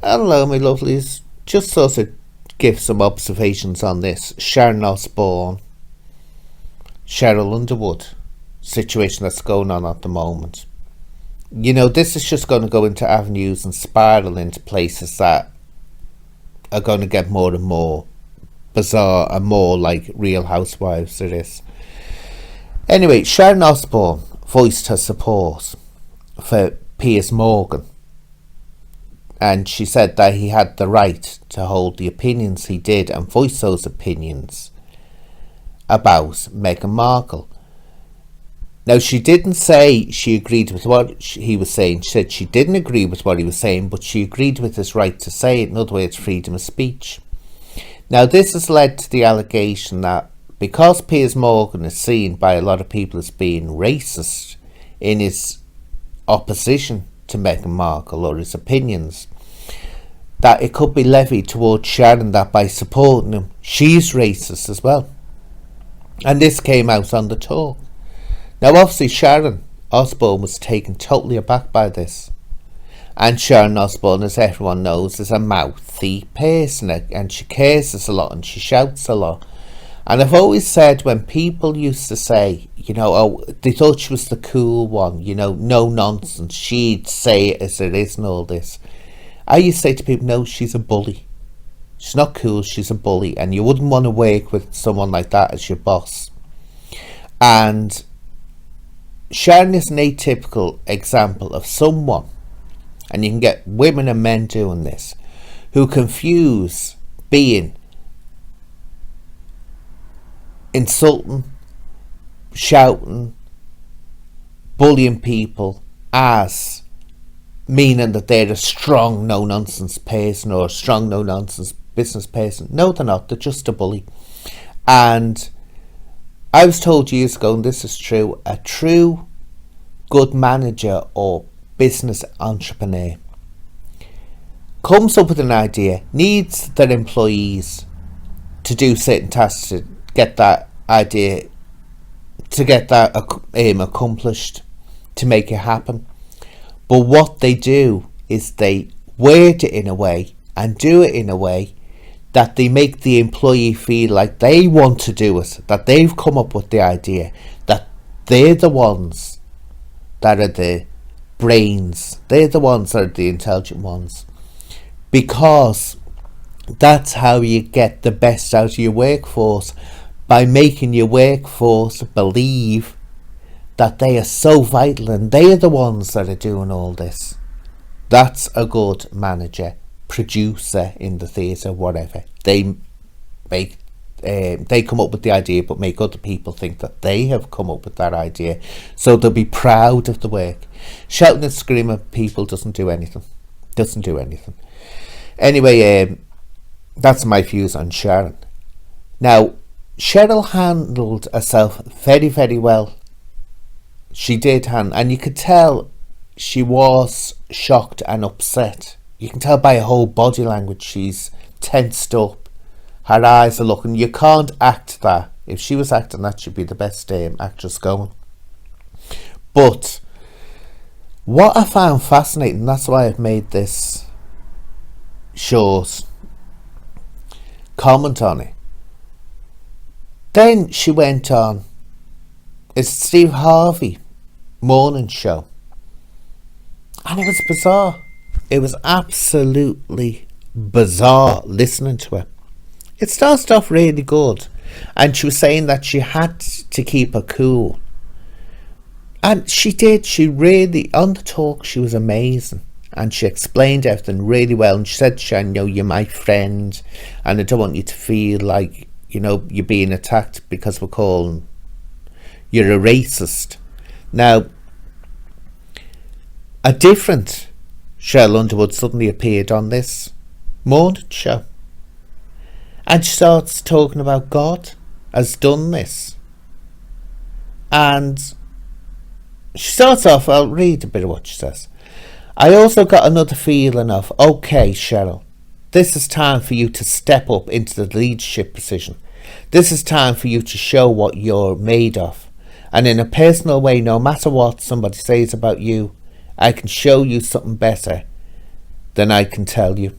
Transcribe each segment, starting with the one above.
Hello, my lovelies. Just sort of give some observations on this Sharon Osbourne, Sheryl Underwood situation that's going on at the moment. You know, this is just going to go into avenues and spiral into places that are going to get more and more bizarre and more like Real Housewives it is. Anyway, Sharon Osbourne voiced her support for Piers Morgan, and she said that he had the right to hold the opinions he did and voice those opinions about Meghan Markle. Now, she didn't say she agreed with what he was saying. She said she didn't agree with what he was saying, but she agreed with his right to say it. In other words, freedom of speech. Now, this has led to the allegation that because Piers Morgan is seen by a lot of people as being racist in his opposition to Meghan Markle or his opinions, that it could be levied towards Sharon that by supporting him, she's racist as well. And this came out on the talk. Now, obviously, Sharon Osbourne was taken totally aback by this. And Sharon Osbourne, as everyone knows, is a mouthy person, and she curses a lot and she shouts a lot. And I've always said, when people used to say, oh, they thought she was the cool one, no nonsense, she'd say it as it is and all this. I used to say to people, no, she's a bully. She's not cool, she's a bully, and you wouldn't want to work with someone like that as your boss. And Sharon is an atypical example of someone, and you can get women and men doing this, who confuse being insulting, shouting, bullying people as meaning that they're a strong no-nonsense person or a strong no-nonsense business person. No, they're not. They're just a bully. And I was told years ago, and this is true, a true good manager or business entrepreneur comes up with an idea, needs their employees to do certain tasks to get that idea, to get that aim accomplished, to make it happen. But what they do is they word it in a way and do it in a way that they make the employee feel like they want to do it, that they've come up with the idea, that they're the ones that are the brains, they're the ones that are the intelligent ones. Because that's how you get the best out of your workforce, by making your workforce believe that they are so vital and they are the ones that are doing all this. That's a good manager, producer in the theatre, whatever. They come up with the idea but make other people think that they have come up with that idea, so they'll be proud of the work. Shouting and screaming at people doesn't do anything. Anyway, that's my views on Sharon. Now, Sheryl handled herself very, very well. She did, and you could tell she was shocked and upset. You can tell by her whole body language she's tensed up. Her eyes are looking. You can't act that. If she was acting that, she'd be the best actress going. But what I found fascinating, that's why I've made this short comment on it. Then she went on, it's Steve Harvey morning show, and it was bizarre. It was absolutely bizarre listening to her. It started off really good, and she was saying that she had to keep her cool, and she did. She really, on the talk, she was amazing, and she explained everything really well. And she said, "Sharon, you're my friend, and I don't want you to feel like you're being attacked because we're calling you're a racist." Now, a different Sheryl Underwood suddenly appeared on this morning show, and she starts talking about God has done this, and she starts off, I'll read a bit of what she says. "I also got another feeling of, okay, Sheryl, this is time for you to step up into the leadership position. This is time for you to show what you're made of. And in a personal way, no matter what somebody says about you, I can show you something better then I can tell you.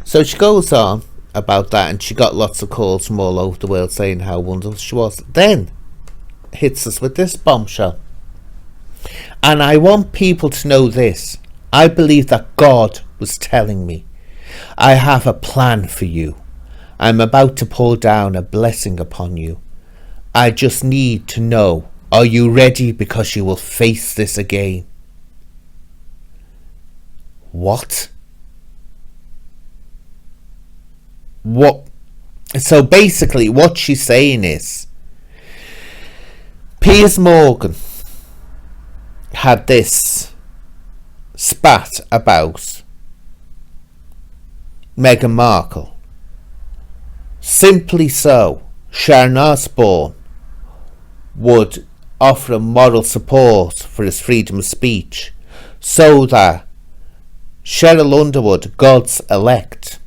So she goes on about that, and she got lots of calls from all over the world saying how wonderful she was. Then hits us with this bombshell. And I want people to know this. I believe that God was telling me, I have a plan for you. I'm about to pour down a blessing upon you. I just need to know, are you ready? Because you will face this again. What? What? So basically what she's saying is, Piers Morgan had this spat about Meghan Markle. Simply so, Sharon Osbourne would offer him moral support for his freedom of speech, so that Sheryl Underwood, God's elect,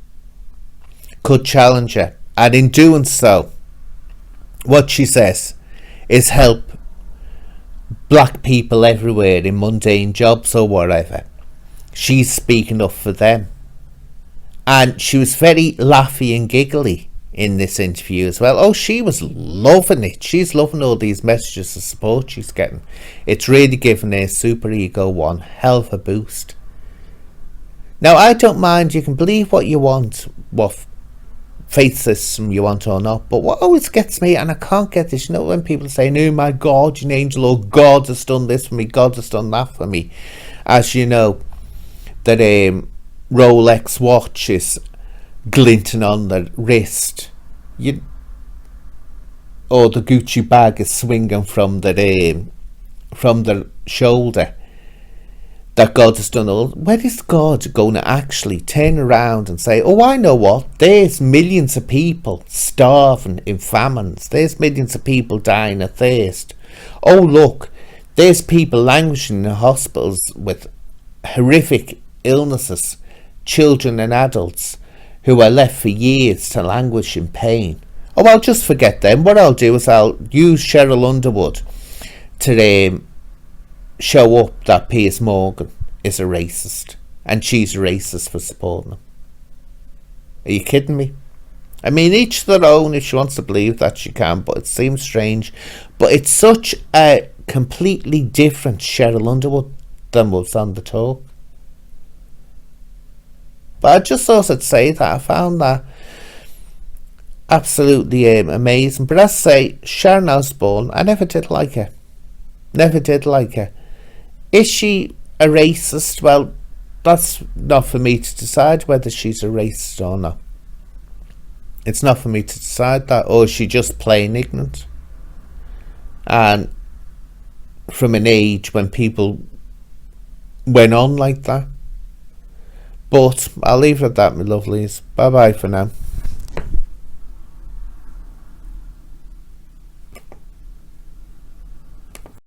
could challenge her. And in doing so, what she says is help black people everywhere in mundane jobs or whatever. She's speaking up for them. And she was very laughy and giggly in this interview as well. Oh, she was loving it. She's loving all these messages of support she's getting. It's really given her Superego one hell of a boost. Now, I don't mind. You can believe what you want, what faith system you want or not, but what always gets me, and I can't get this, you know, when people say, oh my God, you're an angel, or God has done this for me, God has done that for me. As you know, that Rolex watch is glinting on the wrist, or the Gucci bag is swinging from the shoulder, that God has done all. When is God going to actually turn around and say, oh, I know what, there's millions of people starving in famines, there's millions of people dying of thirst, oh look, there's people languishing in hospitals with horrific illnesses, children and adults who are left for years to languish in pain. Oh, I'll just forget them. What I'll do is I'll use Sheryl Underwood to show up that Piers Morgan is a racist, and she's a racist for supporting him. Are you kidding me? I mean, each their own. If she wants to believe that, she can, but it seems strange. But it's such a completely different Sheryl Underwood than was on the talk. But I just thought I'd say that. I found that absolutely amazing. But as I say, Sharon Osbourne, I never did like her. Never did like her. Is she a racist? Well, that's not for me to decide whether she's a racist or not. It's not for me to decide that. Or is she just plain ignorant? And from an age when people went on like that. But I'll leave it at that, my lovelies. Bye bye for now.